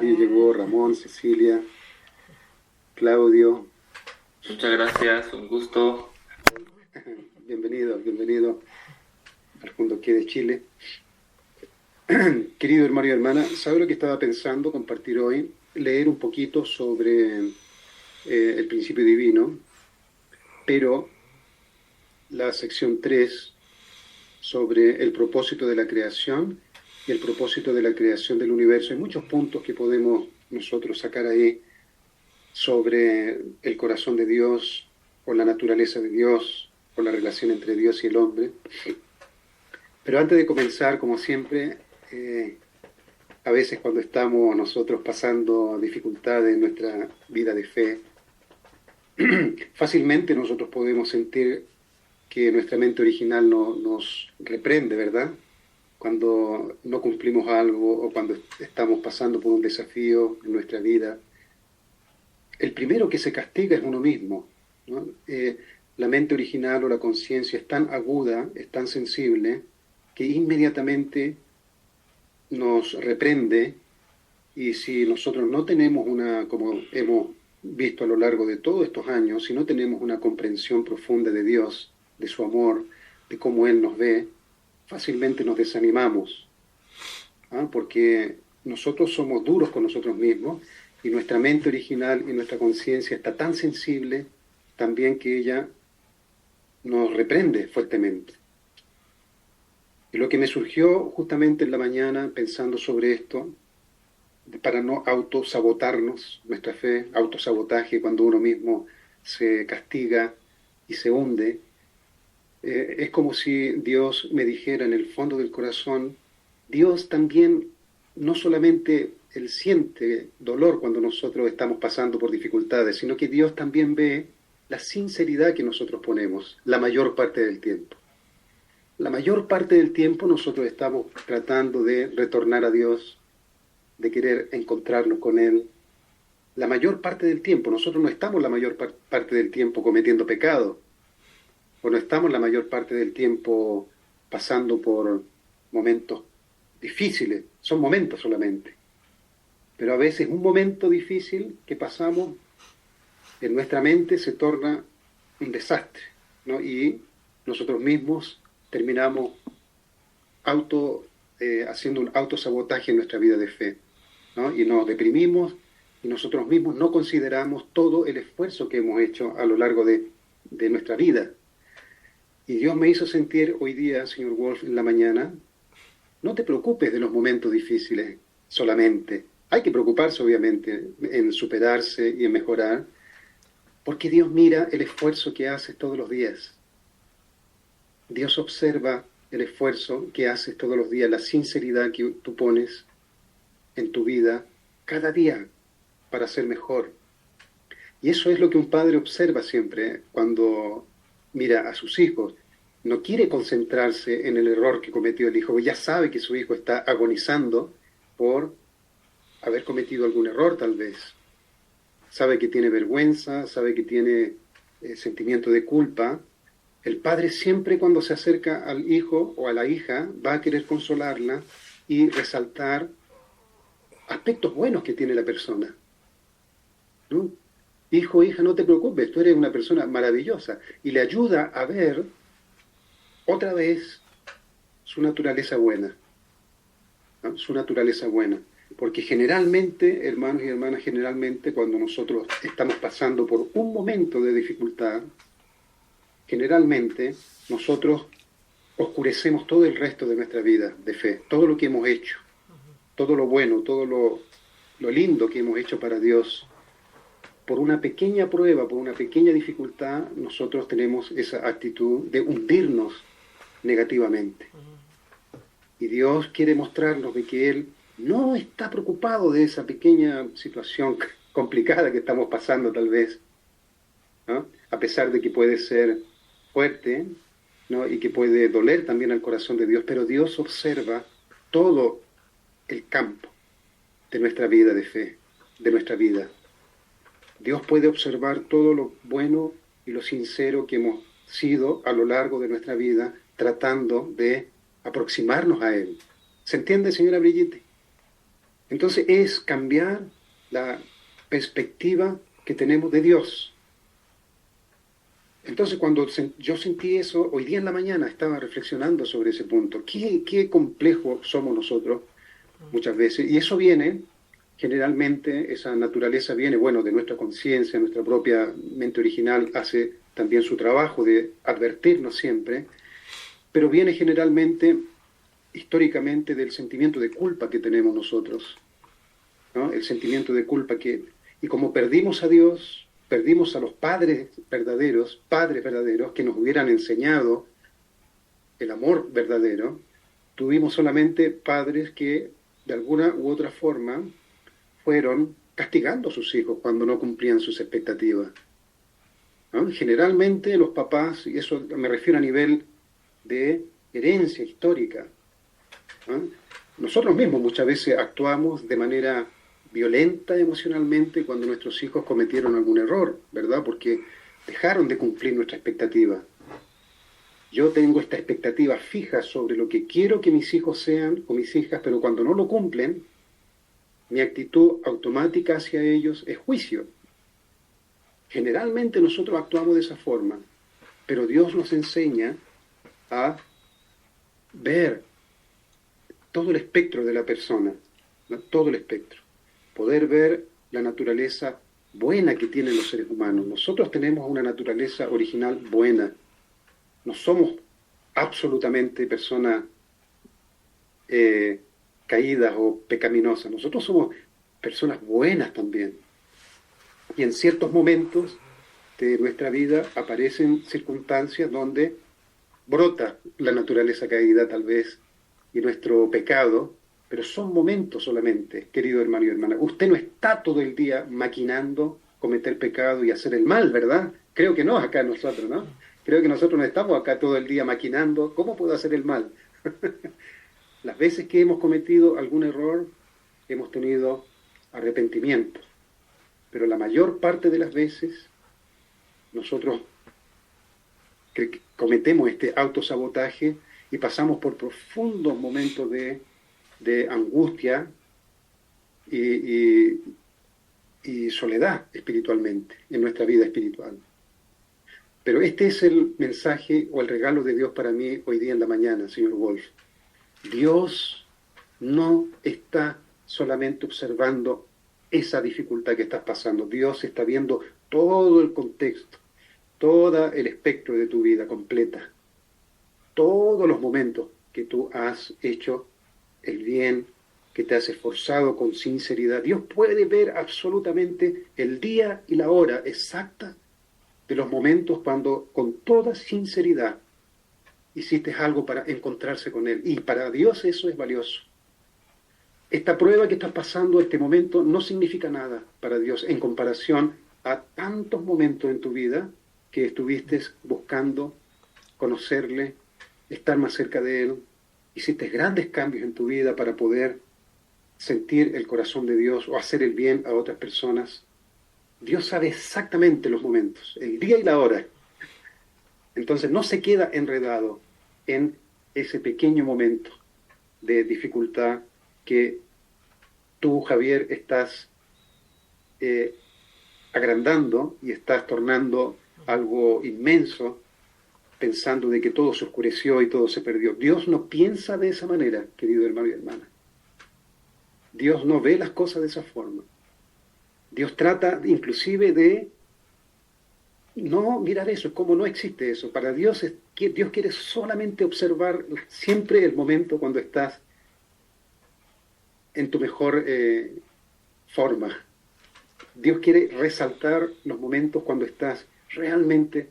Nadie llegó, Ramón, Cecilia, Claudio. Muchas gracias, un gusto. Bienvenido, bienvenido al Mundo aquí de Chile. Querido hermano y hermana, ¿sabe lo que estaba pensando compartir hoy? Leer un poquito sobre el principio divino, pero la sección 3 sobre el propósito de la creación y el propósito de la creación del universo. Hay muchos puntos que podemos nosotros sacar ahí sobre el corazón de Dios, o la naturaleza de Dios, o la relación entre Dios y el hombre. Pero antes de comenzar, como siempre, a veces cuando estamos nosotros pasando dificultades en nuestra vida de fe, fácilmente nosotros podemos sentir que nuestra mente original nos reprende, ¿verdad? Cuando no cumplimos algo o cuando estamos pasando por un desafío en nuestra vida. El primero que se castiga es uno mismo, ¿no? La mente original o la conciencia es tan aguda, es tan sensible, que inmediatamente nos reprende, y si nosotros no tenemos como hemos visto a lo largo de todos estos años, si no tenemos una comprensión profunda de Dios, de su amor, de cómo Él nos ve, fácilmente nos desanimamos, ¿ah? Porque nosotros somos duros con nosotros mismos y nuestra mente original y nuestra conciencia está tan sensible también que ella nos reprende fuertemente. Y lo que me surgió justamente en la mañana pensando sobre esto, para no autosabotarnos nuestra fe, autosabotaje cuando uno mismo se castiga y se hunde, es como si Dios me dijera en el fondo del corazón, Dios también, no solamente Él siente dolor cuando nosotros estamos pasando por dificultades, sino que Dios también ve la sinceridad que nosotros ponemos la mayor parte del tiempo. La mayor parte del tiempo nosotros estamos tratando de retornar a Dios, de querer encontrarnos con Él. La mayor parte del tiempo, nosotros no estamos la mayor parte del tiempo cometiendo pecado, o no estamos la mayor parte del tiempo pasando por momentos difíciles, son momentos solamente. Pero a veces un momento difícil que pasamos en nuestra mente se torna un desastre, ¿no? Y nosotros mismos terminamos haciendo un autosabotaje en nuestra vida de fe, ¿no? Y nos deprimimos y nosotros mismos no consideramos todo el esfuerzo que hemos hecho a lo largo de nuestra vida. Y Dios me hizo sentir hoy día, señor Wolf, en la mañana, no te preocupes de los momentos difíciles solamente. Hay que preocuparse, obviamente, en superarse y en mejorar, porque Dios mira el esfuerzo que haces todos los días. Dios observa el esfuerzo que haces todos los días, la sinceridad que tú pones en tu vida cada día para ser mejor. Y eso es lo que un padre observa siempre cuando mira a sus hijos. No quiere concentrarse en el error que cometió el hijo, ya sabe que su hijo está agonizando por haber cometido algún error tal vez. Sabe que tiene vergüenza, sabe que tiene sentimiento de culpa. El padre siempre cuando se acerca al hijo o a la hija va a querer consolarla y resaltar aspectos buenos que tiene la persona, ¿no? Hijo, hija, no te preocupes, tú eres una persona maravillosa, y le ayuda a ver otra vez su naturaleza buena, ¿no? Su naturaleza buena. Porque generalmente, hermanos y hermanas, generalmente cuando nosotros estamos pasando por un momento de dificultad, generalmente nosotros oscurecemos todo el resto de nuestra vida de fe, todo lo que hemos hecho, todo lo bueno, todo lo lindo que hemos hecho para Dios. Por una pequeña prueba, por una pequeña dificultad, nosotros tenemos esa actitud de hundirnos negativamente. Y Dios quiere mostrarnos de que Él no está preocupado de esa pequeña situación complicada que estamos pasando tal vez, ¿no? A pesar de que puede ser fuerte, ¿no? Y que puede doler también al corazón de Dios, pero Dios observa todo el campo de nuestra vida de fe, de nuestra vida. Dios puede observar todo lo bueno y lo sincero que hemos sido a lo largo de nuestra vida tratando de aproximarnos a Él. ¿Se entiende, señora Brigitte? Entonces es cambiar la perspectiva que tenemos de Dios. Entonces cuando yo sentí eso, hoy día en la mañana estaba reflexionando sobre ese punto. ¿Qué complejo somos nosotros muchas veces? Y eso viene, generalmente, esa naturaleza viene, bueno, de nuestra conciencia, nuestra propia mente original hace también su trabajo de advertirnos siempre, pero viene generalmente, históricamente, del sentimiento de culpa que tenemos nosotros, ¿no? El sentimiento de culpa y como perdimos a Dios, perdimos a los padres verdaderos que nos hubieran enseñado el amor verdadero, tuvimos solamente padres que de alguna u otra forma fueron castigando a sus hijos cuando no cumplían sus expectativas, ¿no? Generalmente los papás, y eso me refiero a nivel de herencia histórica, ¿no? Nosotros mismos muchas veces actuamos de manera violenta emocionalmente cuando nuestros hijos cometieron algún error, ¿verdad? Porque dejaron de cumplir nuestra expectativa. Yo tengo esta expectativa fija sobre lo que quiero que mis hijos sean o mis hijas, pero cuando no lo cumplen, mi actitud automática hacia ellos es juicio. Generalmente nosotros actuamos de esa forma, pero Dios nos enseña a ver todo el espectro de la persona, ¿no? Todo el espectro. Poder ver la naturaleza buena que tienen los seres humanos. Nosotros tenemos una naturaleza original buena. No somos absolutamente personas caídas o pecaminosas. Nosotros somos personas buenas también. Y en ciertos momentos de nuestra vida aparecen circunstancias donde brota la naturaleza caída tal vez y nuestro pecado, pero son momentos solamente, querido hermano y hermana. Usted no está todo el día maquinando cometer pecado y hacer el mal, ¿verdad? Creo que no acá nosotros, ¿no? Creo que nosotros no estamos acá todo el día maquinando cómo puedo hacer el mal. Las veces que hemos cometido algún error, hemos tenido arrepentimiento, pero la mayor parte de las veces nosotros cometemos este autosabotaje y pasamos por profundos momentos de angustia y, y soledad espiritualmente, en nuestra vida espiritual. Pero este es el mensaje o el regalo de Dios para mí hoy día en la mañana, señor Wolf. Dios no está solamente observando esa dificultad que estás pasando. Dios está viendo todo el contexto, todo el espectro de tu vida completa, todos los momentos que tú has hecho el bien, que te has esforzado con sinceridad. Dios puede ver absolutamente el día y la hora exacta de los momentos cuando con toda sinceridad hiciste algo para encontrarse con Él. Y para Dios eso es valioso. Esta prueba que estás pasando, este momento, no significa nada para Dios en comparación a tantos momentos en tu vida que estuviste buscando conocerle, estar más cerca de Él. Hiciste grandes cambios en tu vida para poder sentir el corazón de Dios o hacer el bien a otras personas. Dios sabe exactamente los momentos, el día y la hora. Entonces no se queda enredado en ese pequeño momento de dificultad que tú, Javier, estás agrandando y estás tornando algo inmenso, pensando de que todo se oscureció y todo se perdió. Dios no piensa de esa manera, querido hermano y hermana. Dios no ve las cosas de esa forma. Dios trata inclusive de no mirar eso, como no existe eso. Para Dios, Dios quiere solamente observar siempre el momento cuando estás en tu mejor forma. Dios quiere resaltar los momentos cuando estás realmente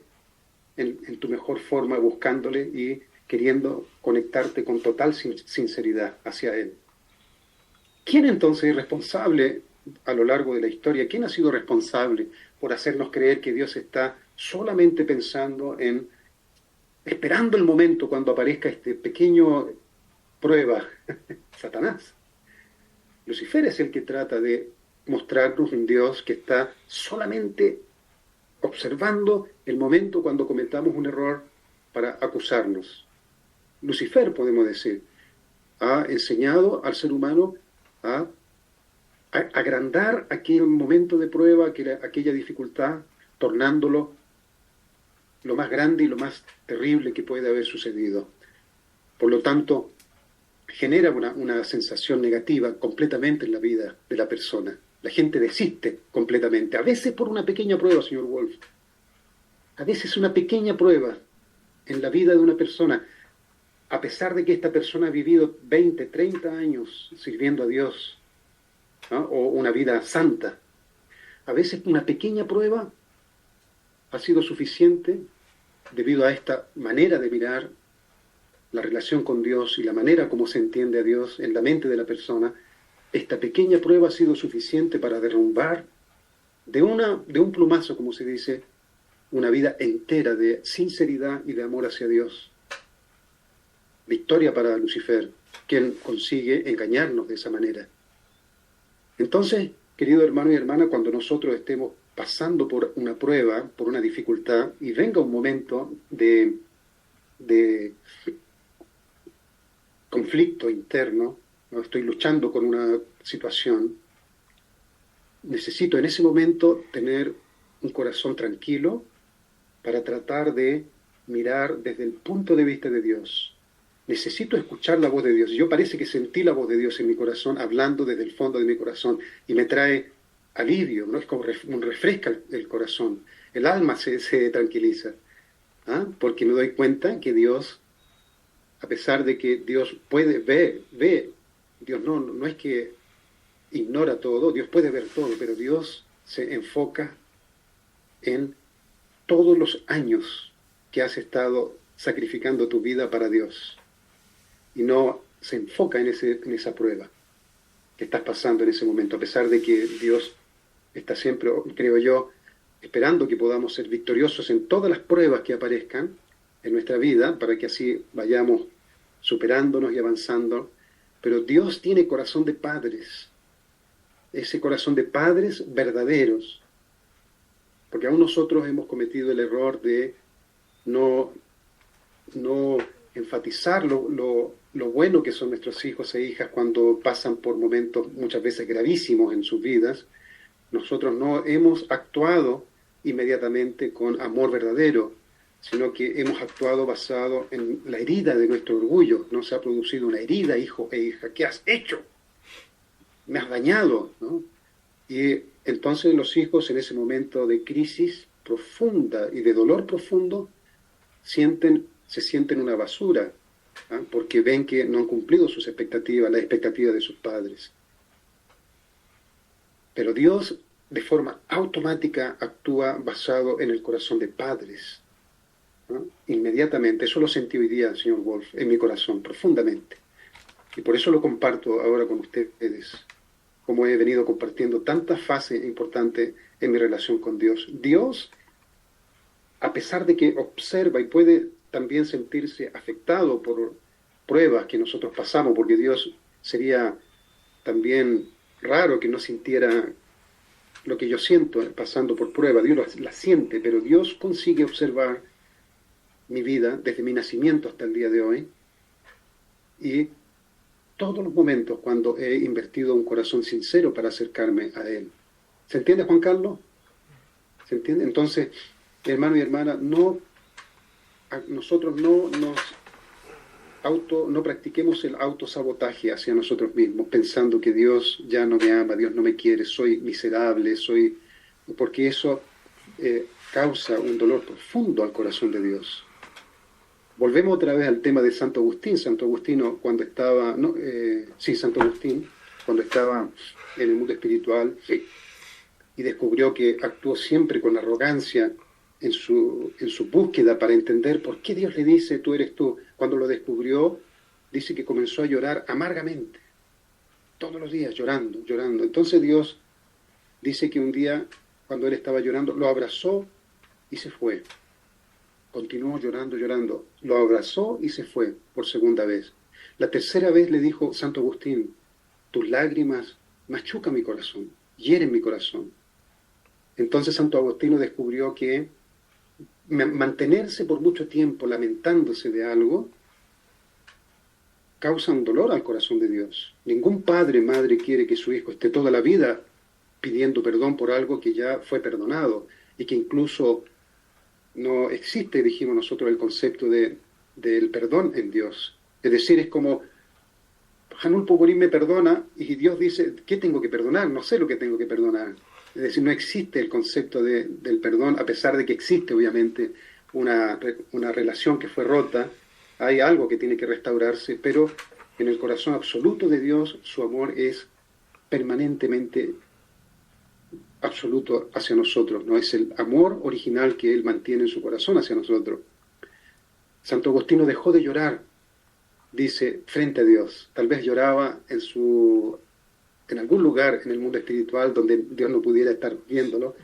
en tu mejor forma, buscándole y queriendo conectarte con total sinceridad hacia Él. ¿Quién entonces es responsable a lo largo de la historia? ¿Quién ha sido responsable por hacernos creer que Dios está solamente pensando en, esperando el momento cuando aparezca este pequeño prueba? Satanás. Lucifer es el que trata de mostrarnos un Dios que está solamente observando el momento cuando cometamos un error para acusarnos. Lucifer, podemos decir, ha enseñado al ser humano a agrandar aquel momento de prueba, aquella dificultad, tornándolo lo más grande y lo más terrible que puede haber sucedido. Por lo tanto, genera una sensación negativa completamente en la vida de la persona. La gente desiste completamente, a veces por una pequeña prueba, señor Wolf. A veces una pequeña prueba en la vida de una persona, a pesar de que esta persona ha vivido 20, 30 años sirviendo a Dios, ¿no? O una vida santa, a veces una pequeña prueba ha sido suficiente debido a esta manera de mirar la relación con Dios y la manera como se entiende a Dios en la mente de la persona. Esta pequeña prueba ha sido suficiente para derrumbar de un plumazo, como se dice, una vida entera de sinceridad y de amor hacia Dios. Victoria para Lucifer, quien consigue engañarnos de esa manera. Entonces, querido hermano y hermana, cuando nosotros estemos pasando por una prueba, por una dificultad, y venga un momento de conflicto interno, ¿no? Estoy luchando con una situación, necesito en ese momento tener un corazón tranquilo para tratar de mirar desde el punto de vista de Dios. Necesito escuchar la voz de Dios. Yo parece que sentí la voz de Dios en mi corazón, hablando desde el fondo de mi corazón, y me trae alivio, ¿no? Es como refresca el corazón. El alma se tranquiliza, ¿ah? Porque me doy cuenta que Dios, a pesar de que Dios puede ver, Dios no es que ignora todo, Dios puede ver todo, pero Dios se enfoca en todos los años que has estado sacrificando tu vida para Dios. Y no se enfoca en esa prueba que estás pasando en ese momento, a pesar de que Dios está siempre, creo yo, esperando que podamos ser victoriosos en todas las pruebas que aparezcan en nuestra vida, para que así vayamos superándonos y avanzando. Pero Dios tiene corazón de padres, ese corazón de padres verdaderos, porque aún nosotros hemos cometido el error de no enfatizar lo bueno que son nuestros hijos e hijas cuando pasan por momentos muchas veces gravísimos en sus vidas. Nosotros no hemos actuado inmediatamente con amor verdadero, sino que hemos actuado basado en la herida de nuestro orgullo. No se ha producido una herida, hijo e hija. ¿Qué has hecho? Me has dañado, ¿no? Y entonces los hijos en ese momento de crisis profunda y de dolor profundo se sienten una basura, ¿ah? Porque ven que no han cumplido sus expectativas, las expectativas de sus padres. Pero Dios de forma automática actúa basado en el corazón de padres, ¿no? Inmediatamente. Eso lo sentí hoy día, señor Wolf, en mi corazón, profundamente. Y por eso lo comparto ahora con ustedes, como he venido compartiendo tantas fases importantes en mi relación con Dios. Dios, a pesar de que observa y puede también sentirse afectado por pruebas que nosotros pasamos, porque Dios sería también raro que no sintiera lo que yo siento pasando por pruebas. Dios la siente, pero Dios consigue observar mi vida desde mi nacimiento hasta el día de hoy, y todos los momentos cuando he invertido un corazón sincero para acercarme a Él. ¿Se entiende, Juan Carlos? ¿Se entiende? Entonces, hermano y hermana, nosotros no practiquemos el autosabotaje hacia nosotros mismos, pensando que Dios ya no me ama, Dios no me quiere, soy miserable, porque eso causa un dolor profundo al corazón de Dios. Volvemos otra vez al tema de Santo Agustín. Santo Agustín, cuando estaba en el mundo espiritual y descubrió que actuó siempre con arrogancia en su búsqueda para entender por qué Dios le dice, tú eres tú. Cuando lo descubrió, dice que comenzó a llorar amargamente, todos los días llorando. Entonces Dios dice que un día, cuando él estaba llorando, lo abrazó y se fue. Continuó llorando, lo abrazó y se fue por segunda vez. La tercera vez le dijo Santo Agustín, tus lágrimas machucan mi corazón, hieren mi corazón. Entonces Santo Agustín descubrió que mantenerse por mucho tiempo lamentándose de algo causan dolor al corazón de Dios. Ningún padre, madre quiere que su hijo esté toda la vida pidiendo perdón por algo que ya fue perdonado y que incluso no existe, dijimos nosotros, el concepto del perdón en Dios. Es decir, es como Hanul Pogorín me perdona y Dios dice, ¿qué tengo que perdonar? No sé lo que tengo que perdonar. Es decir, no existe el concepto del perdón, a pesar de que existe obviamente una relación que fue rota, hay algo que tiene que restaurarse, pero en el corazón absoluto de Dios su amor es permanentemente absoluto hacia nosotros, no es el amor original que Él mantiene en su corazón hacia nosotros. Santo Agustíno dejó de llorar, dice, frente a Dios. Tal vez lloraba en algún lugar en el mundo espiritual donde Dios no pudiera estar viéndolo,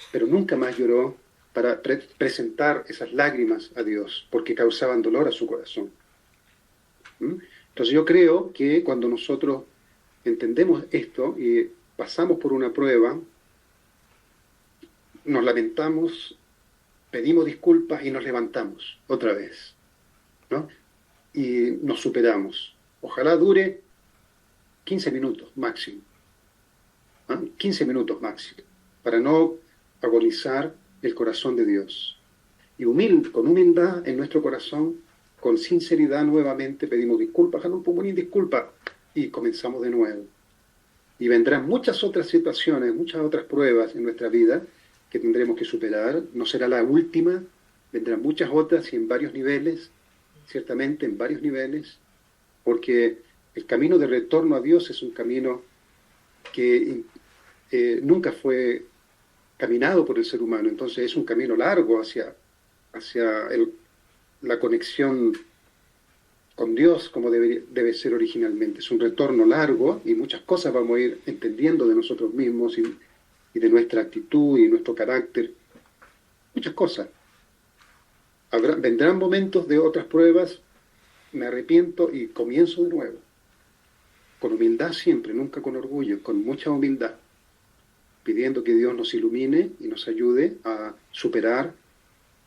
pero nunca más lloró para presentar esas lágrimas a Dios, porque causaban dolor a su corazón. Entonces yo creo que cuando nosotros entendemos esto y pasamos por una prueba, nos lamentamos, pedimos disculpas y nos levantamos otra vez, ¿no? Y nos superamos. Ojalá dure 15 minutos máximo, ¿no? 15 minutos máximo, para no agonizar el corazón de Dios. Y con humildad en nuestro corazón, con sinceridad nuevamente pedimos disculpas, no puedo poner disculpas, y comenzamos de nuevo. Y vendrán muchas otras situaciones, muchas otras pruebas en nuestra vida que tendremos que superar. No será la última, vendrán muchas otras y en varios niveles, ciertamente en varios niveles, porque el camino de retorno a Dios es un camino que nunca fue caminado por el ser humano, entonces es un camino largo hacia la conexión con Dios como debe ser originalmente. Es un retorno largo y muchas cosas vamos a ir entendiendo de nosotros mismos y de nuestra actitud y nuestro carácter. Muchas cosas. Vendrán momentos de otras pruebas, me arrepiento y comienzo de nuevo. Con humildad siempre, nunca con orgullo, con mucha humildad, pidiendo que Dios nos ilumine y nos ayude a superar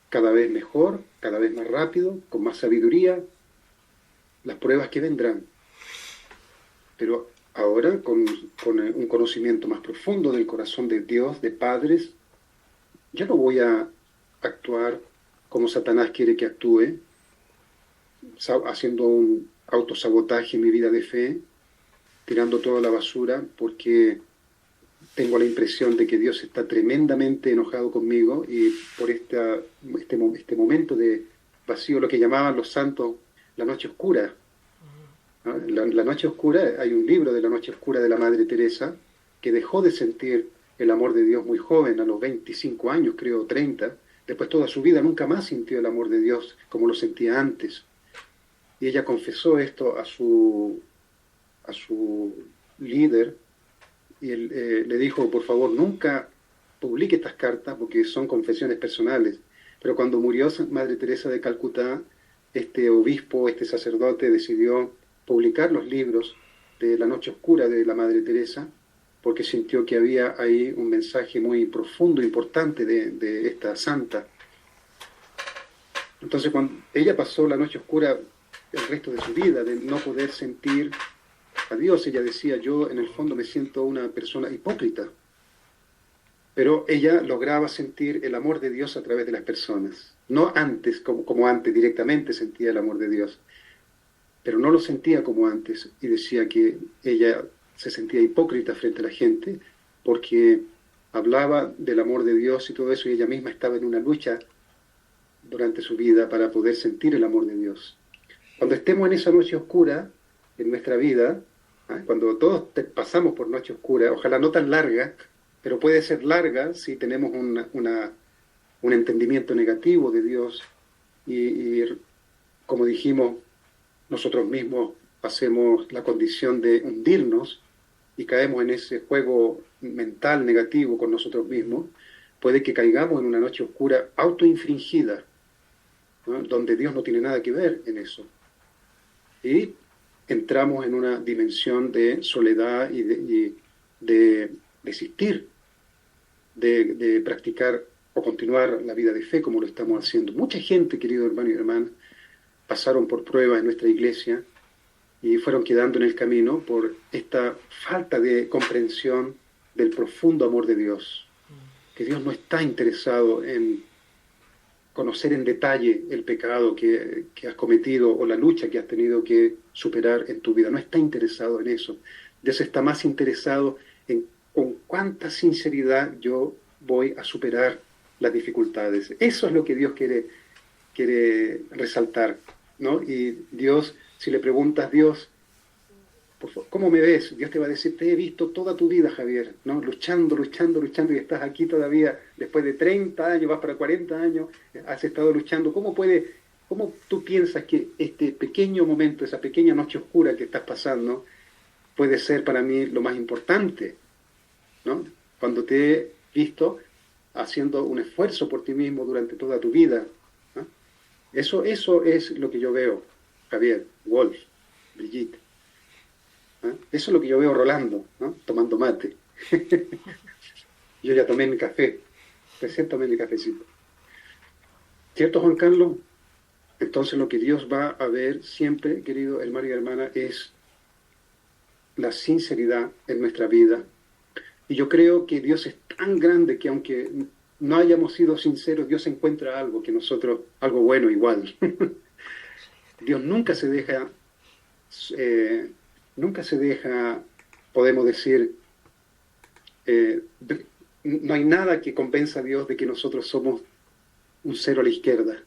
cada vez mejor, cada vez más rápido, con más sabiduría, las pruebas que vendrán. Pero ahora, con un conocimiento más profundo del corazón de Dios, de padres, yo no voy a actuar como Satanás quiere que actúe, haciendo un autosabotaje en mi vida de fe, tirando toda la basura, porque tengo la impresión de que Dios está tremendamente enojado conmigo y por este momento de vacío, lo que llamaban los santos la noche oscura. ¿No? La noche oscura, hay un libro de la noche oscura de la Madre Teresa, que dejó de sentir el amor de Dios muy joven, a los 25 años, creo, 30. Después toda su vida nunca más sintió el amor de Dios como lo sentía antes. Y ella confesó esto a su líder, y él le dijo, por favor, nunca publique estas cartas porque son confesiones personales. Pero cuando murió Madre Teresa de Calcuta, este obispo, este sacerdote decidió publicar los libros de la noche oscura de la Madre Teresa, porque sintió que había ahí un mensaje muy profundo, importante de esta santa. Entonces, cuando ella pasó la noche oscura el resto de su vida, de no poder sentir a Dios, ella decía, yo en el fondo me siento una persona hipócrita, pero ella lograba sentir el amor de Dios a través de las personas, no antes, como antes directamente sentía el amor de Dios, pero no lo sentía como antes, y decía que ella se sentía hipócrita frente a la gente, porque hablaba del amor de Dios y todo eso, y ella misma estaba en una lucha durante su vida para poder sentir el amor de Dios. Cuando estemos en esa noche oscura en nuestra vida, cuando todos pasamos por noche oscura, ojalá no tan larga, pero puede ser larga si tenemos un entendimiento negativo de Dios y como dijimos, nosotros mismos hacemos la condición de hundirnos y caemos en ese juego mental negativo con nosotros mismos, puede que caigamos en una noche oscura autoinfringida, ¿no? Donde Dios no tiene nada que ver en eso. Y entramos en una dimensión de soledad y de desistir de practicar o continuar la vida de fe como lo estamos haciendo. Mucha gente, querido hermano y hermana, pasaron por pruebas en nuestra iglesia y fueron quedando en el camino por esta falta de comprensión del profundo amor de Dios, que Dios no está interesado en conocer en detalle el pecado que has cometido o la lucha que has tenido que superar en tu vida. No está interesado en eso. Dios está más interesado en con cuánta sinceridad yo voy a superar las dificultades. Eso es lo que Dios quiere resaltar, ¿no? Y Dios, si le preguntas, Dios, por favor, ¿cómo me ves? Dios te va a decir, te he visto toda tu vida, Javier, ¿no? Luchando, luchando, luchando, y estás aquí todavía, después de 30 años, vas para 40 años, has estado luchando. ¿Cómo tú piensas que este pequeño momento, esa pequeña noche oscura que estás pasando, puede ser para mí lo más importante, ¿no? Cuando te he visto haciendo un esfuerzo por ti mismo durante toda tu vida, ¿no? Eso es lo que yo veo, Javier, Wolf, Brigitte. ¿Ah? Eso es lo que yo veo Rolando, ¿no? Tomando mate. Yo ya tomé mi café, recién tomé mi cafecito. ¿Cierto, Juan Carlos? Entonces lo que Dios va a ver siempre, querido hermano y hermana, es la sinceridad en nuestra vida. Y yo creo que Dios es tan grande que aunque no hayamos sido sinceros, Dios encuentra algo que nosotros, algo bueno igual. Dios eh, nunca se deja, podemos decir, eh, no hay nada que convenza a Dios de que nosotros somos un cero a la izquierda.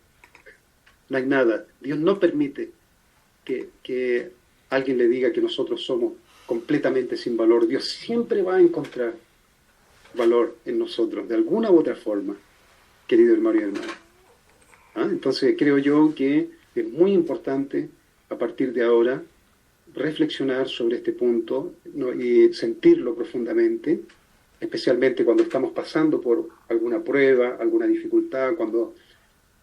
No hay nada. Dios no permite que alguien le diga que nosotros somos completamente sin valor. Dios siempre va a encontrar valor en nosotros, de alguna u otra forma, querido hermano y hermana. ¿Ah? Entonces creo yo que es muy importante a partir de ahora reflexionar sobre este punto, ¿no? Y sentirlo profundamente, especialmente cuando estamos pasando por alguna prueba, alguna dificultad,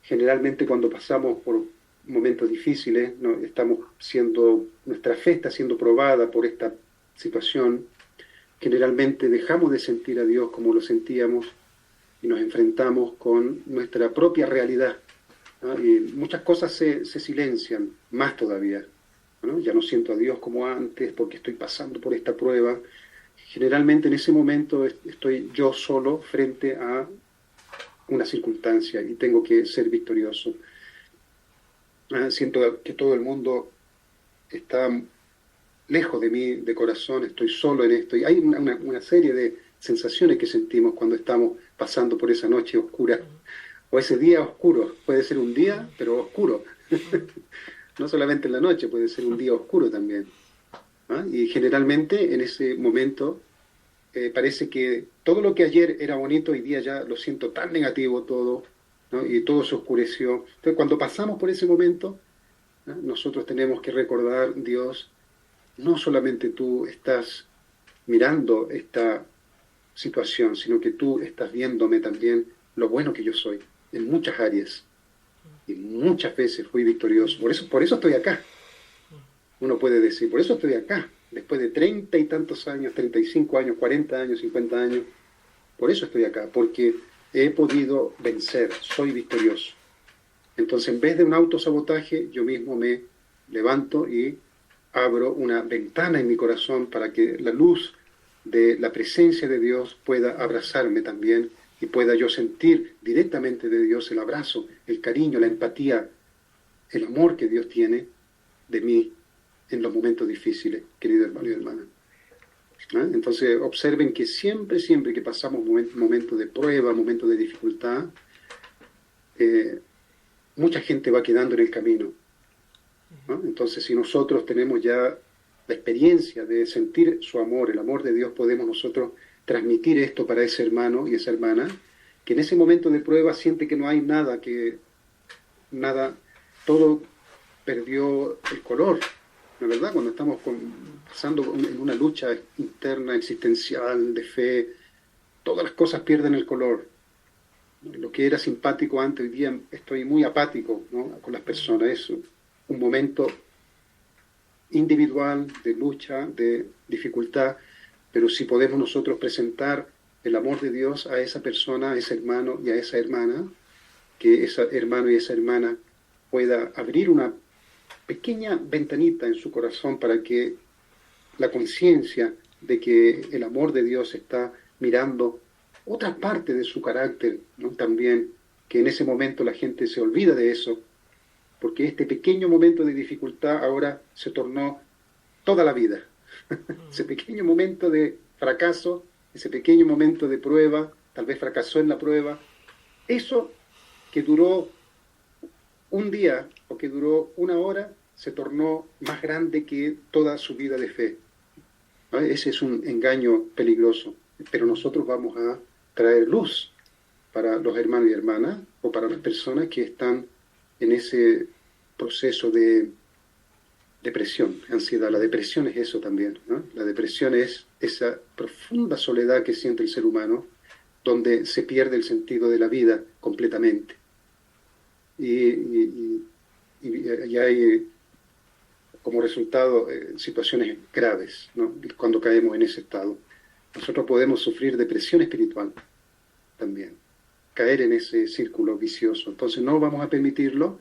generalmente cuando pasamos por momentos difíciles, ¿no? Nuestra fe está siendo probada por esta situación. Generalmente dejamos de sentir a Dios como lo sentíamos y nos enfrentamos con nuestra propia realidad, ¿no? Y muchas cosas se silencian, más todavía, ¿no? Ya no siento a Dios como antes porque estoy pasando por esta prueba. Generalmente en ese momento estoy yo solo frente a una circunstancia y tengo que ser victorioso. Siento que todo el mundo está lejos de mí, de corazón, estoy solo en esto. Y hay una serie de sensaciones que sentimos cuando estamos pasando por esa noche oscura o ese día oscuro. Puede ser un día, pero oscuro. No solamente en la noche, puede ser un día oscuro también. ¿Ah? Y generalmente en ese momento parece que todo lo que ayer era bonito, hoy día ya lo siento tan negativo todo, ¿no? Y todo se oscureció. Entonces cuando pasamos por ese momento, ¿no? Nosotros tenemos que recordar, Dios, no solamente tú estás mirando esta situación, sino que tú estás viéndome también lo bueno que yo soy en muchas áreas. Y muchas veces fui victorioso. Por eso estoy acá. Uno puede decir, por eso estoy acá. Después de 30 y tantos años, 35 años, 40 años, 50 años, por eso estoy acá, porque he podido vencer, soy victorioso. Entonces, en vez de un autosabotaje, yo mismo me levanto y abro una ventana en mi corazón para que la luz de la presencia de Dios pueda abrazarme también y pueda yo sentir directamente de Dios el abrazo, el cariño, la empatía, el amor que Dios tiene de mí en los momentos difíciles, querido hermano y hermana. ¿Ah? Entonces observen que siempre que pasamos momentos de prueba, momentos de dificultad, mucha gente va quedando en el camino, ¿no? Entonces si nosotros tenemos ya la experiencia de sentir su amor, el amor de Dios, podemos nosotros transmitir esto para ese hermano y esa hermana, que en ese momento de prueba siente que no hay nada, todo perdió el color. La verdad, cuando estamos pasando en una lucha interna, existencial, de fe, todas las cosas pierden el color. Lo que era simpático antes, hoy día estoy muy apático, ¿no? Con las personas. Es un momento individual de lucha, de dificultad, pero si podemos nosotros presentar el amor de Dios a esa persona, a ese hermano y a esa hermana, que ese hermano y esa hermana pueda abrir una pequeña ventanita en su corazón para que la conciencia de que el amor de Dios está mirando otra parte de su carácter, ¿no? También, que en ese momento la gente se olvida de eso, porque este pequeño momento de dificultad ahora se tornó toda la vida. Ese pequeño momento de fracaso, ese pequeño momento de prueba, tal vez fracasó en la prueba, eso que duró un día o que duró una hora, se tornó más grande que toda su vida de fe. ¿No? Ese es un engaño peligroso, pero nosotros vamos a traer luz para los hermanos y hermanas o para las personas que están en ese proceso de depresión, ansiedad. La depresión es eso también, ¿no? La depresión es esa profunda soledad que siente el ser humano, donde se pierde el sentido de la vida completamente. Y hay como resultado situaciones graves, ¿no? Cuando caemos en ese estado. Nosotros podemos sufrir depresión espiritual también, caer en ese círculo vicioso. Entonces no vamos a permitirlo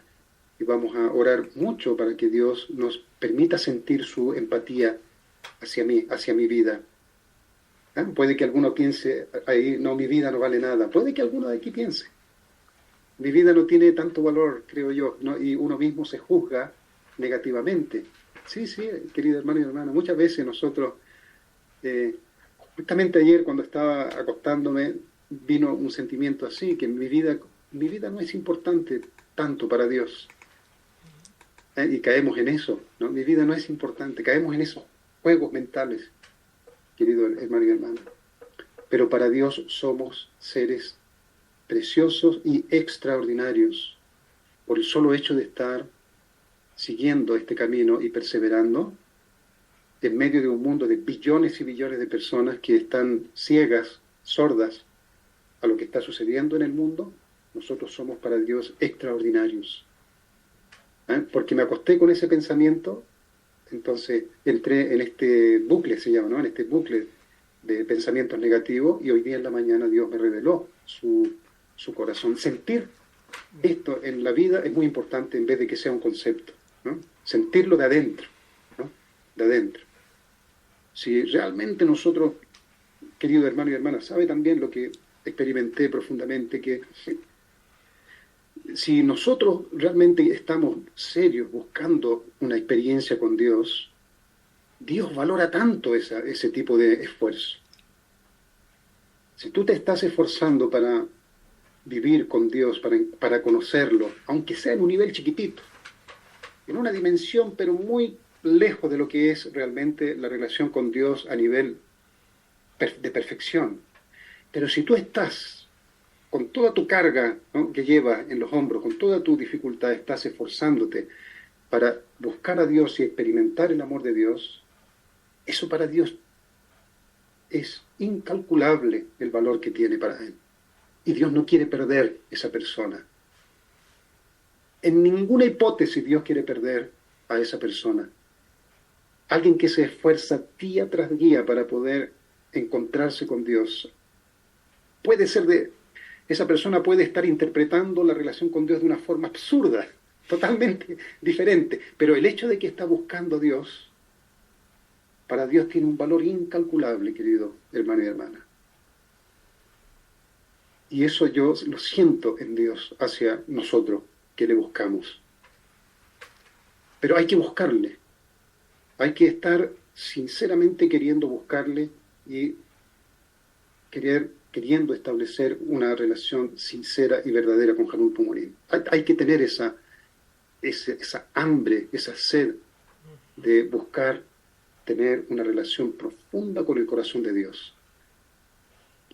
y vamos a orar mucho para que Dios nos permita sentir su empatía hacia mí, hacia mi vida. ¿Eh? Puede que alguno piense, ahí, no, mi vida no vale nada. Puede que alguno de aquí piense, mi vida no tiene tanto valor, creo yo, ¿no? Y uno mismo se juzga negativamente. Sí, sí, querido hermano y hermana, muchas veces nosotros, justamente ayer cuando estaba acostándome, vino un sentimiento así, que mi vida no es importante tanto para Dios. Y caemos en eso, ¿no? Mi vida no es importante, caemos en esos juegos mentales, querido hermano y hermana. Pero para Dios somos seres preciosos y extraordinarios por el solo hecho de estar siguiendo este camino y perseverando en medio de un mundo de billones y billones de personas que están ciegas, sordas a lo que está sucediendo en el mundo. Nosotros somos para Dios extraordinarios. Porque me acosté con ese pensamiento, entonces entré en este bucle, se llama, ¿no? En este bucle de pensamientos negativos, y hoy día en la mañana Dios me reveló su corazón. Sentir esto en la vida es muy importante en vez de que sea un concepto, ¿no? Sentirlo de adentro, ¿no? De adentro. Si realmente nosotros, querido hermano y hermana, sabe también lo que experimenté profundamente, que si nosotros realmente estamos serios buscando una experiencia con Dios, Dios valora tanto ese tipo de esfuerzo. Si tú te estás esforzando para vivir con Dios, para conocerlo, aunque sea en un nivel chiquitito, en una dimensión pero muy lejos de lo que es realmente la relación con Dios a nivel de perfección. Pero si tú estás con toda tu carga, ¿no?, que llevas en los hombros, con toda tu dificultad, estás esforzándote para buscar a Dios y experimentar el amor de Dios, eso para Dios es incalculable el valor que tiene para Él. Y Dios no quiere perder esa persona. En ninguna hipótesis Dios quiere perder a esa persona. Alguien que se esfuerza día tras día para poder encontrarse con Dios. Esa persona puede estar interpretando la relación con Dios de una forma absurda, totalmente diferente, pero el hecho de que está buscando a Dios, para Dios tiene un valor incalculable, querido hermano y hermana. Y eso yo lo siento en Dios hacia nosotros que le buscamos. Pero hay que buscarle. Hay que estar sinceramente queriendo buscarle y queriendo establecer una relación sincera y verdadera con Hanul Pumorín. Hay que tener esa hambre, esa sed de buscar tener una relación profunda con el corazón de Dios.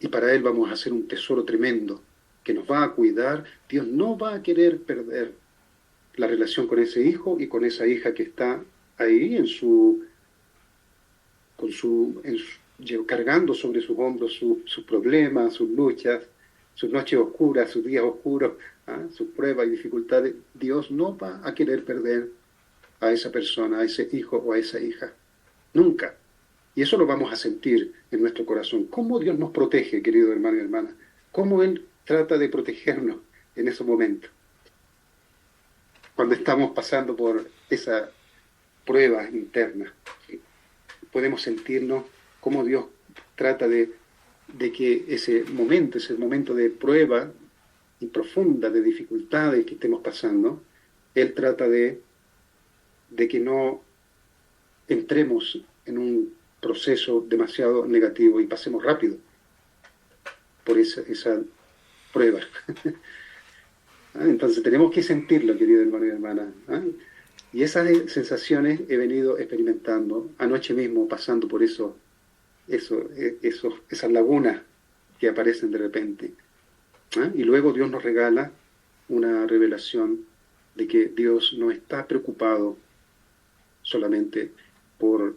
Y para Él vamos a hacer un tesoro tremendo que nos va a cuidar. Dios no va a querer perder la relación con ese hijo y con esa hija que está ahí cargando sobre sus hombros sus problemas, sus luchas, sus noches oscuras, sus días oscuros, sus pruebas y dificultades. Dios no va a querer perder a esa persona, a ese hijo o a esa hija. Nunca. Y eso lo vamos a sentir en nuestro corazón. ¿Cómo Dios nos protege, querido hermano y hermana? ¿Cómo Él trata de protegernos en esos momentos? cuando estamos pasando por esa prueba interna. Podemos sentirnos cómo Dios trata de que ese momento de prueba y profunda, de dificultades que estemos pasando, Él trata de que no entremos en un proceso demasiado negativo y pasemos rápido por esa prueba. Entonces tenemos que sentirlo, querido hermano y hermana. Y esas sensaciones he venido experimentando anoche mismo, pasando por esas lagunas que aparecen de repente. Y luego Dios nos regala una revelación de que Dios no está preocupado solamente por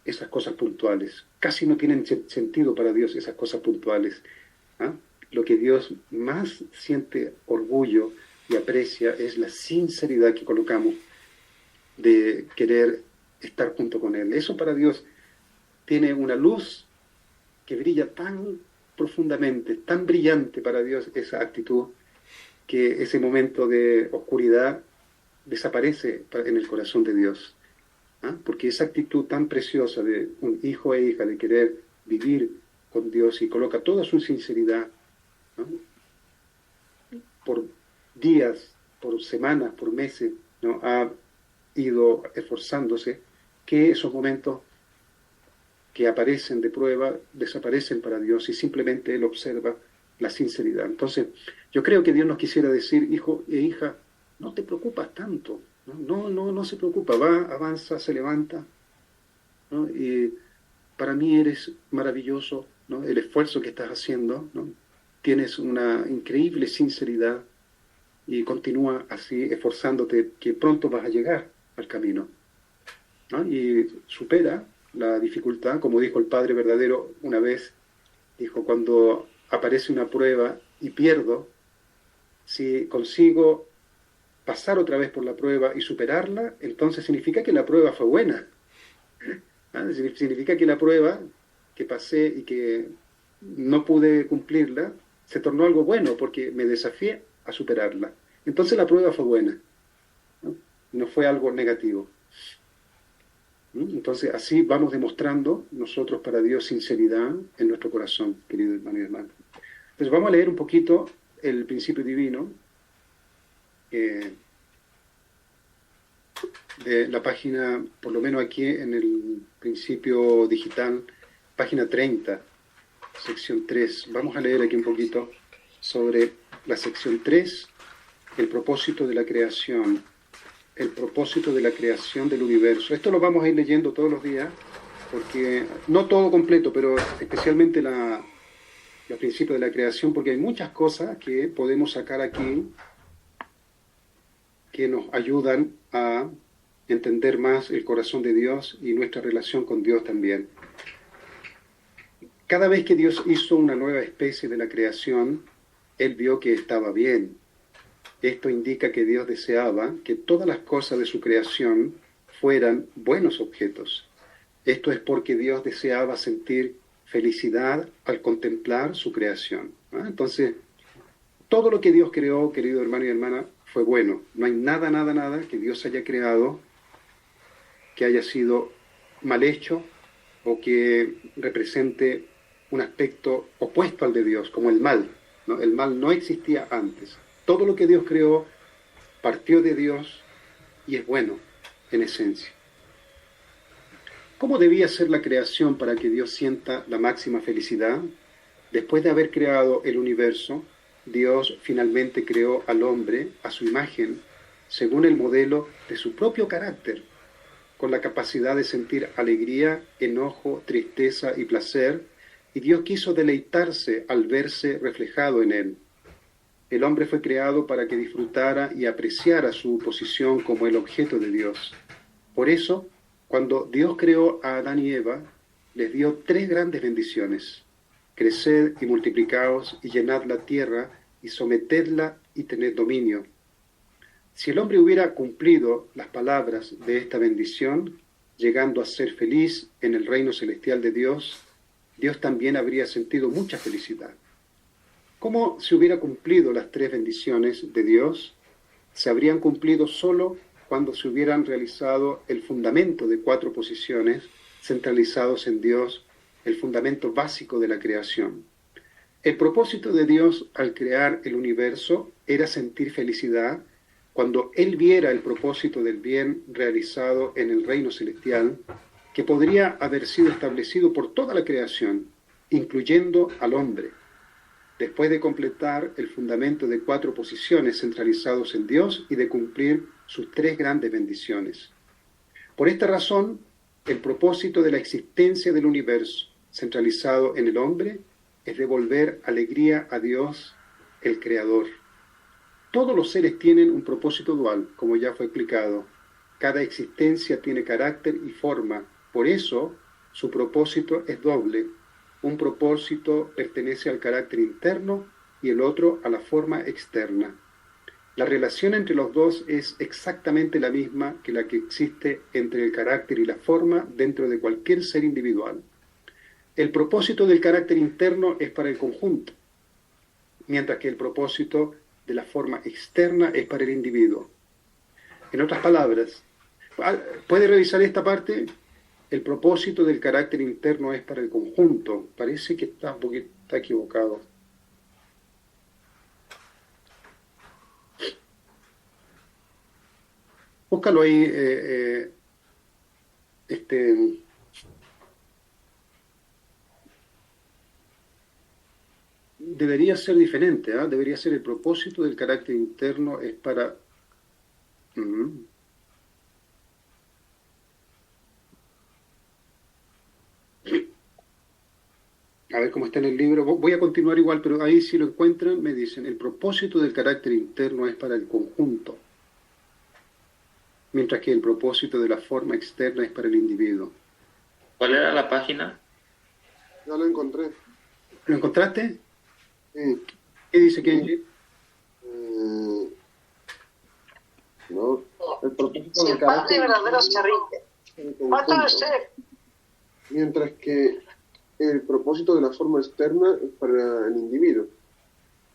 esas cosas puntuales. Casi no tienen sentido para Dios esas cosas puntuales. Lo que Dios más siente orgullo y aprecia es la sinceridad que colocamos de querer estar junto con Él. Eso para Dios tiene una luz que brilla tan profundamente, tan brillante para Dios esa actitud, que ese momento de oscuridad desaparece en el corazón de Dios. Porque esa actitud tan preciosa de un hijo e hija de querer vivir con Dios y coloca toda su sinceridad, por días, por semanas, por meses, ha ido esforzándose, que esos momentos que aparecen de prueba desaparecen para Dios y simplemente Él observa la sinceridad. Entonces, yo creo que Dios nos quisiera decir, hijo e hija, no te preocupas tanto, no se preocupa, va, avanza, se levanta, y para mí eres maravilloso, el esfuerzo que estás haciendo, tienes una increíble sinceridad y continúa así esforzándote, que pronto vas a llegar al camino, y supera la dificultad, como dijo el Padre verdadero una vez, dijo, cuando aparece una prueba y pierdo, si consigo pasar otra vez por la prueba y superarla, entonces significa que la prueba fue buena. Significa que la prueba que pasé y que no pude cumplirla, se tornó algo bueno porque me desafié a superarla. Entonces la prueba fue buena, no fue algo negativo. Entonces así vamos demostrando nosotros para Dios sinceridad en nuestro corazón, querido hermano y hermana. Entonces vamos a leer un poquito el principio divino de la página, por lo menos aquí en el principio digital, página 30, sección 3. Vamos a leer aquí un poquito sobre la sección 3, el propósito de la creación. El propósito de la creación del universo. Esto lo vamos a ir leyendo todos los días, porque no todo completo, pero especialmente los principios de la creación, porque hay muchas cosas que podemos sacar aquí que nos ayudan a entender más el corazón de Dios y nuestra relación con Dios también. Cada vez que Dios hizo una nueva especie de la creación, Él vio que estaba bien. Esto indica que Dios deseaba que todas las cosas de su creación fueran buenos objetos. Esto es porque Dios deseaba sentir felicidad al contemplar su creación. Entonces, todo lo que Dios creó, querido hermano y hermana, fue bueno. No hay nada que Dios haya creado que haya sido mal hecho o que represente un aspecto opuesto al de Dios, como el mal. El mal no existía antes. Todo lo que Dios creó partió de Dios y es bueno en esencia. ¿Cómo debía ser la creación para que Dios sienta la máxima felicidad? Después de haber creado el universo, Dios finalmente creó al hombre a su imagen, según el modelo de su propio carácter, con la capacidad de sentir alegría, enojo, tristeza y placer, y Dios quiso deleitarse al verse reflejado en él. El hombre fue creado para que disfrutara y apreciara su posición como el objeto de Dios. Por eso, cuando Dios creó a Adán y Eva, les dio 3 grandes bendiciones: creced y multiplicaos y llenad la tierra y sometedla y tened dominio. Si el hombre hubiera cumplido las palabras de esta bendición, llegando a ser feliz en el reino celestial de Dios, Dios también habría sentido mucha felicidad. ¿Cómo se hubiera cumplido las 3 bendiciones de Dios? se habrían cumplido solo cuando se hubieran realizado el fundamento de 4 posiciones centralizados en Dios, el fundamento básico de la creación. El propósito de Dios al crear el universo era sentir felicidad cuando Él viera el propósito del bien realizado en el reino celestial, que podría haber sido establecido por toda la creación, incluyendo al hombre, después de completar el fundamento de 4 posiciones centralizados en Dios y de cumplir sus 3 grandes bendiciones. Por esta razón, el propósito de la existencia del universo, centralizado en el hombre, es devolver alegría a Dios, el Creador. Todos los seres tienen un propósito dual, como ya fue explicado. Cada existencia tiene carácter y forma. Por eso, su propósito es doble. Un propósito pertenece al carácter interno y el otro a la forma externa. La relación entre los dos es exactamente la misma que la que existe entre el carácter y la forma dentro de cualquier ser individual. El propósito del carácter interno es para el conjunto, mientras que el propósito de la forma externa es para el individuo. En otras palabras, ¿puede revisar esta parte? El propósito del carácter interno es para el conjunto. Parece que está un poquito equivocado. Búscalo ahí, debería ser diferente, ¿eh? Debería ser el propósito del carácter interno es para... A ver cómo está en el libro. Voy a continuar igual, pero ahí si lo encuentran me dicen, el propósito del carácter interno es para el conjunto, mientras que el propósito de la forma externa es para el individuo. ¿Cuál era la página? Ya lo encontré. ¿Lo encontraste? Sí. ¿Qué dice Kenji? No. El propósito Si del el Padre carácter verdadero se rinde, ¿cuánto de usted? mientras que el propósito de la forma externa es para el individuo.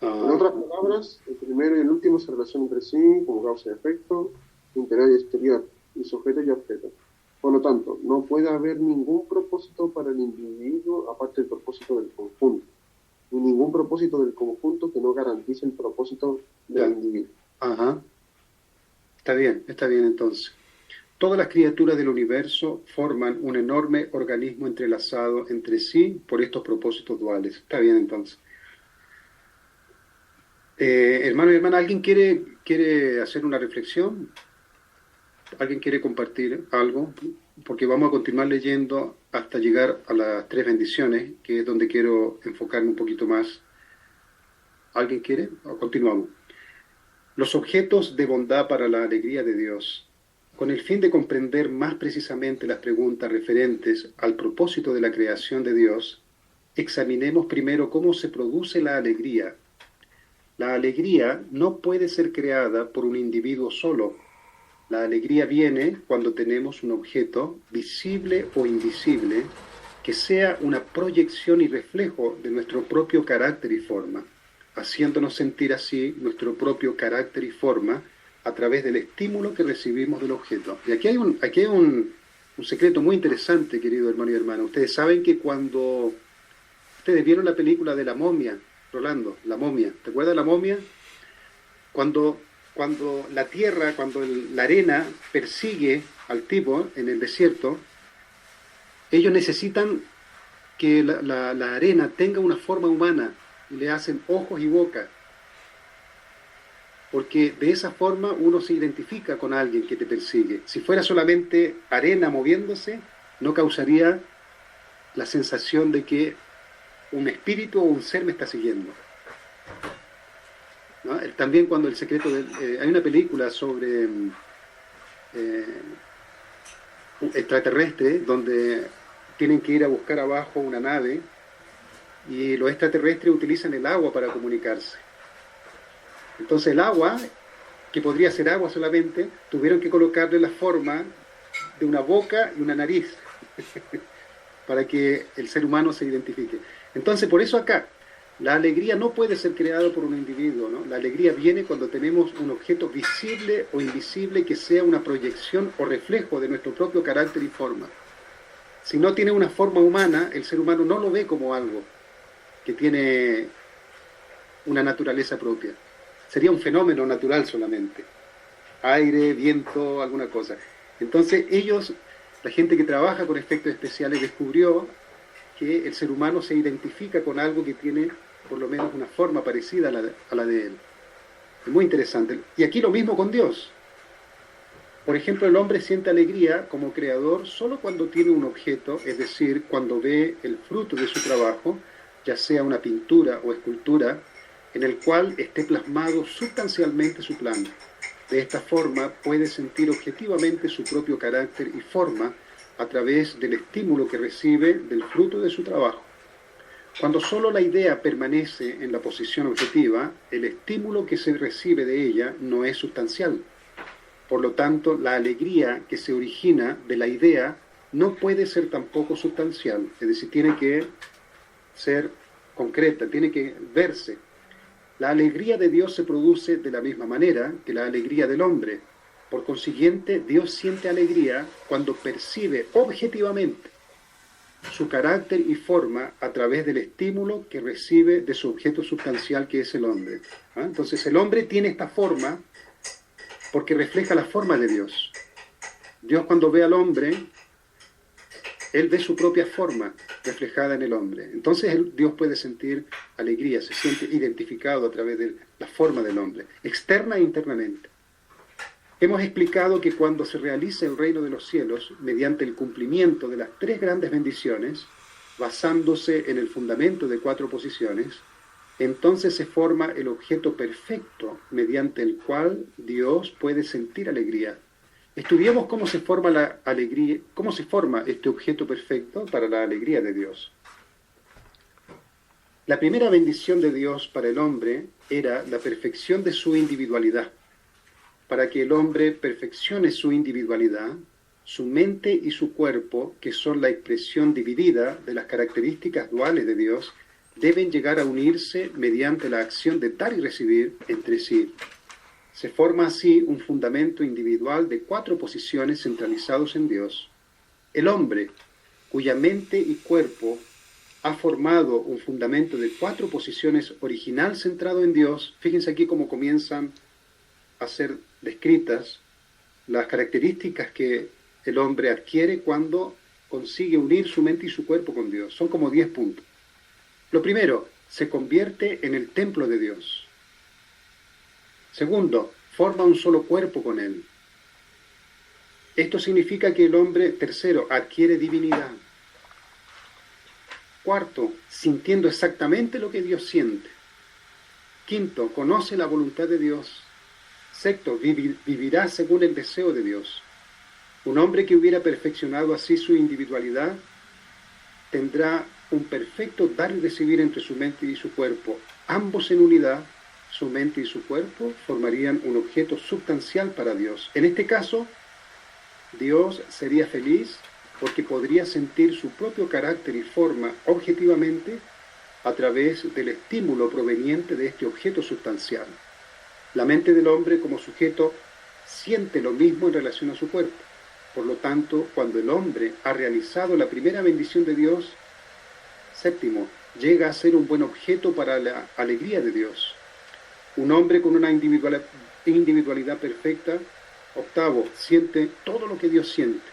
En otras palabras, el primero y el último se relacionan entre sí como causa y efecto, interior y exterior, y sujeto y objeto. Por lo tanto, no puede haber ningún propósito para el individuo aparte del propósito del conjunto, y ningún propósito del conjunto que no garantice el propósito del individuo. Ajá. Está bien entonces. Todas las criaturas del universo forman un enorme organismo entrelazado entre sí por estos propósitos duales. Está bien entonces. Hermano y hermana, ¿alguien quiere hacer una reflexión? ¿Alguien quiere compartir algo? Porque vamos a continuar leyendo hasta llegar a las 3 bendiciones, que es donde quiero enfocarme un poquito más. ¿Alguien quiere? ¿O continuamos? Los objetos de bondad para la alegría de Dios. Con el fin de comprender más precisamente las preguntas referentes al propósito de la creación de Dios, examinemos primero cómo se produce la alegría. La alegría no puede ser creada por un individuo solo. La alegría viene cuando tenemos un objeto, visible o invisible, que sea una proyección y reflejo de nuestro propio carácter y forma, haciéndonos sentir así nuestro propio carácter y forma a través del estímulo que recibimos del objeto. Y aquí hay un secreto muy interesante, querido hermano y hermana. Ustedes saben que cuando ustedes vieron la película de la momia, Rolando, la momia, ¿te acuerdas de la momia? Cuando la tierra, la arena persigue al tipo en el desierto, ellos necesitan que la arena tenga una forma humana y le hacen ojos y boca, porque de esa forma uno se identifica con alguien que te persigue. Si fuera solamente arena moviéndose, no causaría la sensación de que un espíritu o un ser me está siguiendo, ¿no? También cuando el secreto hay una película sobre extraterrestre donde tienen que ir a buscar abajo una nave y los extraterrestres utilizan el agua para comunicarse. Entonces el agua, que podría ser agua solamente, tuvieron que colocarle la forma de una boca y una nariz para que el ser humano se identifique. Entonces por eso acá La alegría no puede ser creada por un individuo, ¿no? La alegría viene cuando tenemos un objeto visible o invisible que sea una proyección o reflejo de nuestro propio carácter y forma. Si no tiene una forma humana, el ser humano no lo ve como algo que tiene una naturaleza propia. Sería un fenómeno natural solamente. Aire, viento, alguna cosa. Entonces la gente que trabaja con efectos especiales descubrió que el ser humano se identifica con algo que tiene por lo menos una forma parecida a la de él. Es muy interesante. Y aquí lo mismo con Dios. Por ejemplo, el hombre siente alegría como creador solo cuando tiene un objeto, es decir, cuando ve el fruto de su trabajo, ya sea una pintura o escultura, en el cual esté plasmado sustancialmente su plan. De esta forma puede sentir objetivamente su propio carácter y forma a través del estímulo que recibe del fruto de su trabajo. Cuando solo la idea permanece en la posición objetiva, el estímulo que se recibe de ella no es sustancial. Por lo tanto, la alegría que se origina de la idea no puede ser tampoco sustancial, es decir, tiene que ser concreta, tiene que verse. La alegría de Dios se produce de la misma manera que la alegría del hombre. Por consiguiente, Dios siente alegría cuando percibe objetivamente su carácter y forma a través del estímulo que recibe de su objeto sustancial, que es el hombre. Entonces, el hombre tiene esta forma porque refleja la forma de Dios. Dios, cuando ve al hombre, él ve su propia forma reflejada en el hombre. Entonces Dios puede sentir alegría, se siente identificado a través de la forma del hombre, externa e internamente. Hemos explicado que cuando se realiza el reino de los cielos, mediante el cumplimiento de las 3 grandes bendiciones, basándose en el fundamento de 4 posiciones, entonces se forma el objeto perfecto mediante el cual Dios puede sentir alegría. Estudiemos cómo se forma la alegría, cómo se forma este objeto perfecto para la alegría de Dios. La primera bendición de Dios para el hombre era la perfección de su individualidad. Para que el hombre perfeccione su individualidad, su mente y su cuerpo, que son la expresión dividida de las características duales de Dios, deben llegar a unirse mediante la acción de dar y recibir entre sí. Se forma así un fundamento individual de 4 posiciones centralizados en Dios. El hombre, cuya mente y cuerpo ha formado un fundamento de 4 posiciones original centrado en Dios, fíjense aquí cómo comienzan a ser descritas las características que el hombre adquiere cuando consigue unir su mente y su cuerpo con Dios. Son como 10 puntos. Lo primero, se convierte en el templo de Dios. Segundo, forma un solo cuerpo con él. Esto significa que el hombre, tercero, adquiere divinidad. Cuarto, sintiendo exactamente lo que Dios siente. Quinto, conoce la voluntad de Dios. Sexto, vivirá según el deseo de Dios. Un hombre que hubiera perfeccionado así su individualidad tendrá un perfecto dar y recibir entre su mente y su cuerpo. Ambos en unidad, su mente y su cuerpo, formarían un objeto sustancial para Dios. En este caso, Dios sería feliz porque podría sentir su propio carácter y forma objetivamente a través del estímulo proveniente de este objeto sustancial. La mente del hombre como sujeto siente lo mismo en relación a su cuerpo. Por lo tanto, cuando el hombre ha realizado la primera bendición de Dios, séptimo, llega a ser un buen objeto para la alegría de Dios. Un hombre con una individualidad perfecta. Octavo, siente todo lo que Dios siente.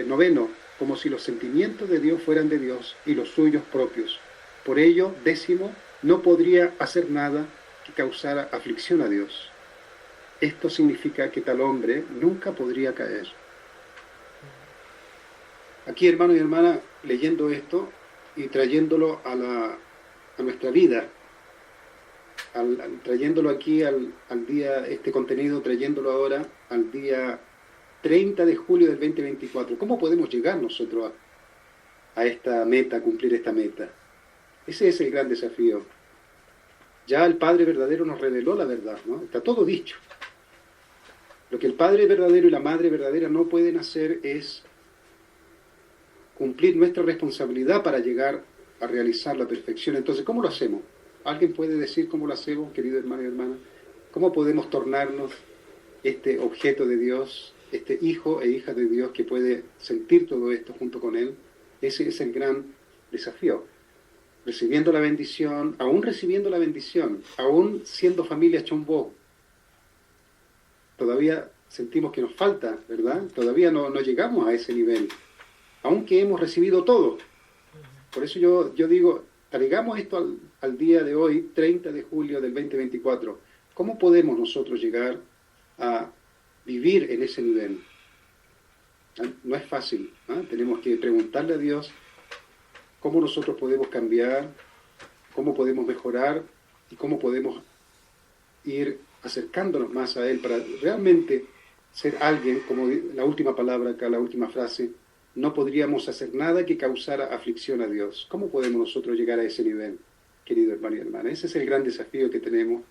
Noveno, como si los sentimientos de Dios fueran de Dios y los suyos propios. Por ello, décimo, no podría hacer nada que causara aflicción a Dios. Esto significa que tal hombre nunca podría caer. Aquí, hermanos y hermanas, leyendo esto y trayéndolo a nuestra vida, trayéndolo aquí al día, este contenido, trayéndolo ahora al día 30 de julio del 2024. ¿Cómo podemos llegar nosotros a esta meta, a cumplir esta meta? Ese es el gran desafío. Ya el Padre verdadero nos reveló la verdad, ¿no? Está todo dicho. Lo que el Padre verdadero y la Madre verdadera no pueden hacer es cumplir nuestra responsabilidad para llegar a realizar la perfección. Entonces, ¿cómo lo hacemos? ¿Alguien puede decir cómo lo hacemos, querido hermano y hermana? ¿Cómo podemos tornarnos este objeto de Dios, este hijo e hija de Dios que puede sentir todo esto junto con Él? Ese es el gran desafío. Recibiendo la bendición, aún siendo familia Chombó, todavía sentimos que nos falta, ¿verdad? Todavía no llegamos a ese nivel, aunque hemos recibido todo. Por eso yo digo, traigamos esto al día de hoy, 30 de julio del 2024. ¿Cómo podemos nosotros llegar a vivir en ese nivel? No es fácil, ¿eh? Tenemos que preguntarle a Dios cómo nosotros podemos cambiar, cómo podemos mejorar y cómo podemos ir acercándonos más a Él para realmente ser alguien, como la última palabra acá, la última frase, no podríamos hacer nada que causara aflicción a Dios. ¿Cómo podemos nosotros llegar a ese nivel, querido hermano y hermana? Ese es el gran desafío que tenemos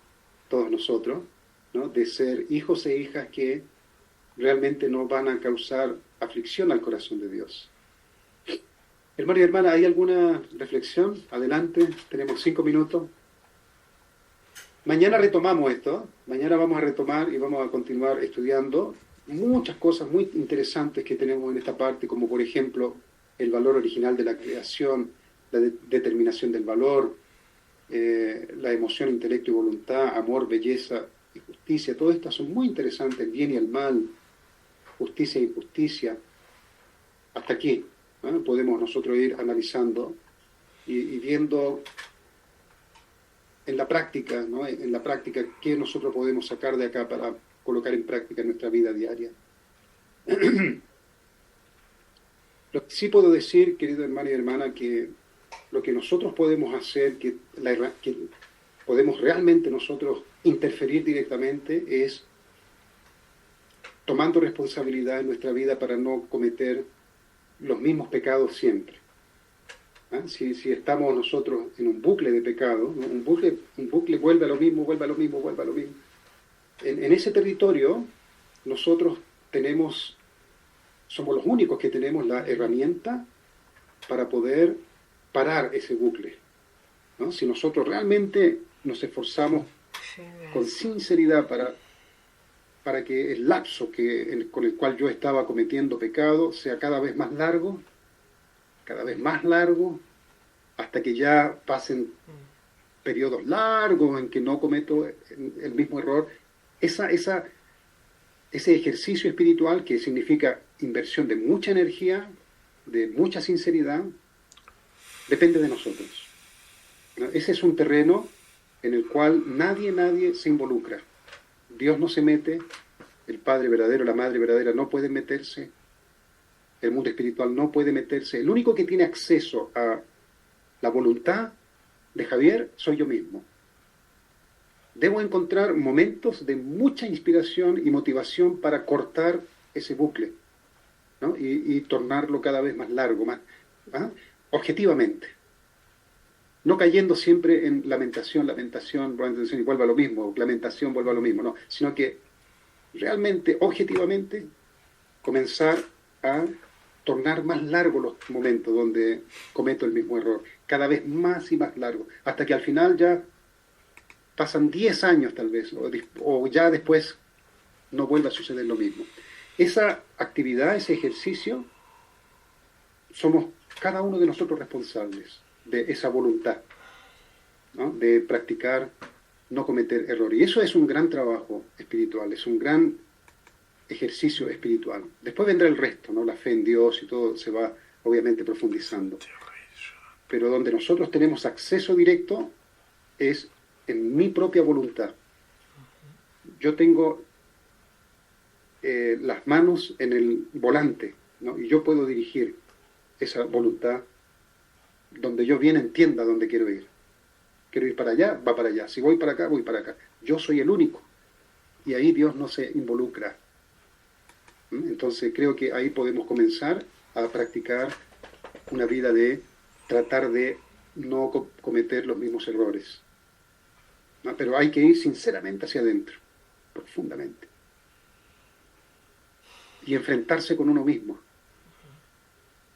todos nosotros, ¿no? De ser hijos e hijas que realmente no van a causar aflicción al corazón de Dios. Hermano y hermana, ¿hay alguna reflexión? Adelante, tenemos 5 minutos. Mañana retomamos esto, mañana vamos a retomar y vamos a continuar estudiando muchas cosas muy interesantes que tenemos en esta parte, como por ejemplo el valor original de la creación, la determinación del valor, la emoción, intelecto y voluntad, amor, belleza y justicia. Todas estas son muy interesantes, el bien y el mal, justicia e injusticia. Hasta aquí, ¿no? Podemos nosotros ir analizando y viendo en la práctica, ¿no? En la práctica, qué nosotros podemos sacar de acá para colocar en práctica en nuestra vida diaria. Lo que sí puedo decir, querido hermano y hermana, que lo que nosotros podemos hacer, que podemos realmente nosotros interferir directamente, es tomando responsabilidad en nuestra vida para no cometer los mismos pecados siempre. ¿Ah? Si estamos nosotros en un bucle de pecado, ¿no? un bucle vuelve a lo mismo, vuelve a lo mismo, vuelve a lo mismo. En ese territorio nosotros somos los únicos que tenemos la herramienta para poder parar ese bucle, ¿no? Si nosotros realmente nos esforzamos con sinceridad para que el lapso con el cual yo estaba cometiendo pecado sea cada vez más largo, hasta que ya pasen periodos largos en que no cometo el mismo error. Ese ejercicio espiritual, que significa inversión de mucha energía, de mucha sinceridad, depende de nosotros, ¿no? Ese es un terreno en el cual nadie se involucra. Dios no se mete, el Padre verdadero, la Madre verdadera no pueden meterse, el mundo espiritual no puede meterse. El único que tiene acceso a la voluntad de Javier soy yo mismo. Debo encontrar momentos de mucha inspiración y motivación para cortar ese bucle, ¿no? y tornarlo cada vez más largo, objetivamente. No cayendo siempre en lamentación, y vuelva a lo mismo, lamentación, vuelva a lo mismo, no, sino que realmente, objetivamente, comenzar a tornar más largos los momentos donde cometo el mismo error, cada vez más y más largo, hasta que al final ya pasan 10 años tal vez, o ya después no vuelve a suceder lo mismo. Esa actividad, ese ejercicio, somos cada uno de nosotros responsables de esa voluntad, ¿no? De practicar, no cometer errores. Y eso es un gran trabajo espiritual, es un gran ejercicio espiritual. Después vendrá el resto, ¿no? La fe en Dios y todo se va obviamente profundizando. Pero donde nosotros tenemos acceso directo es en mi propia voluntad. Yo tengo las manos en el volante, ¿no? Y yo puedo dirigir esa voluntad donde yo bien entienda dónde quiero ir. Quiero ir para allá, va para allá. Si voy para acá, voy para acá. Yo soy el único. Y ahí Dios no se involucra. Entonces creo que ahí podemos comenzar a practicar una vida de tratar de no cometer los mismos errores, ¿no? Pero hay que ir sinceramente hacia adentro, profundamente. Y enfrentarse con uno mismo.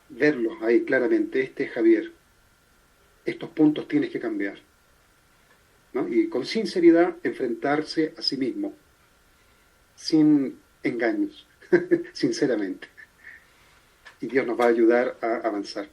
Verlo ahí claramente. Este es Javier. estos puntos tienes que cambiar, ¿no? Y con sinceridad enfrentarse a sí mismo, sin engaños, sinceramente. Y Dios nos va a ayudar a avanzar.